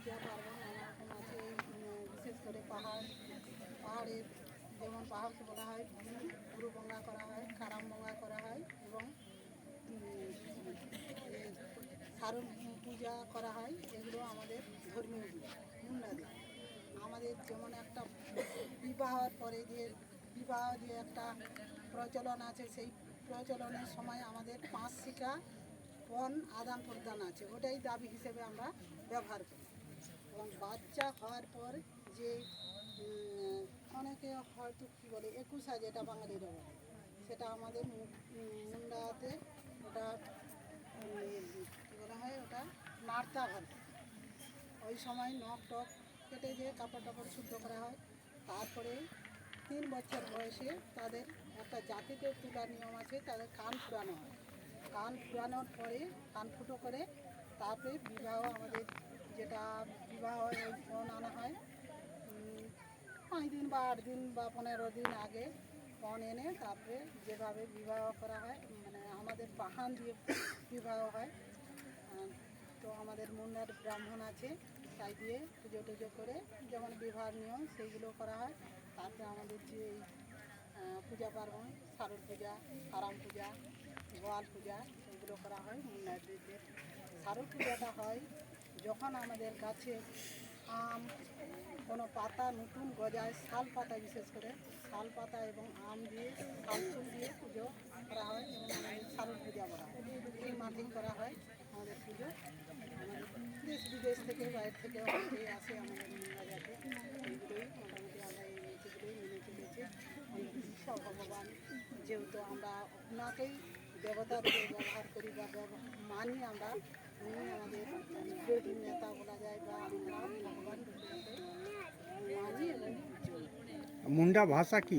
পূজা পার্বণ নানা রকম আছে। বিশেষ করে পাহাড়ে যেমন পাহাড়কে বলা হয় গুরুবঙ্গা করা হয়, কারামবঙ্গা করা হয় এবং শারদ পূজা করা হয়। এগুলো আমাদের ধর্মীয় পূজা মুন্ডাদের। আমাদের যেমন একটা বিবাহের পরে বিবাহ যে একটা প্রচলন আছে, সেই প্রচলনের সময় আমাদের 5 শিকা পণ আদান প্রদান আছে, ওটাই দাবি হিসেবে আমরা ব্যবহার করি। এবং বাচ্চা হওয়ার পর যে অনেকে হয়তো কী বলে একুশা, যেটা বাঙালিরা বলে, সেটা আমাদের মুন্ডাতে ওটা কী বলা হয়, ওটা নাড়তা ঘর। ওই সময় নখ টক কেটে দিয়ে কাপড় টাপড় শুদ্ধ করা হয়। তারপরে 3 বছর বয়সে তাদের একটা জাতিতে তোলার নিয়ম আছে, তাদের কান ফুরানো হয়। কান ফুরানোর পরে কান ফুটো করে তারপরে বিবাহ আমাদের যেটা বিবাহ হয় ওই পণ আনা হয় 5 দিন বা 8 দিন বা 15 দিন আগে পণ এনে তারপরে যেভাবে বিবাহ করা হয়, মানে আমাদের বাহান দিয়ে বিবাহ হয়। তো আমাদের মুন্ডার ব্রাহ্মণ আছে, তাই দিয়ে পুজো টুজো করে যেমন বিবাহ নিয়ম সেইগুলো করা হয়। তারপরে আমাদের যে পূজা পার্বণ, শারদ পূজা, কারাম পূজা, গোয়াল পূজা, এগুলো করা হয় মুন্ডাদের। শারদ পূজাটা হয় যখন আমাদের গাছে আম কোনো পাতা নতুন গজায়, শাল পাতা, বিশেষ করে শাল পাতা এবং আম দিয়ে শাল ফুল দিয়ে পুজো করা হয় এবং আমাদের শারদ পূজা করা হয়। এই মাঠেই করা হয় আমাদের পুজো। আমাদের দেশ বিদেশ থেকে, বাইরে থেকে অনেকেই আসে আমাদের মুন্ডাজাতে। এইগুলোই মোটামুটি আমরা এই নীতিগুলোই মেনে চলেছি। আমাদের ঈশ্বর ভগবান যেহেতু আমরা ওনাকেই দেবতা রূপে ব্যবহার করি বা মানি আমরা, উনি আমাদের বিরোধী নেতা বলা যায় বা আমরা ভগবান রূপে মানি এবং মুন্ডা ভাষা কি?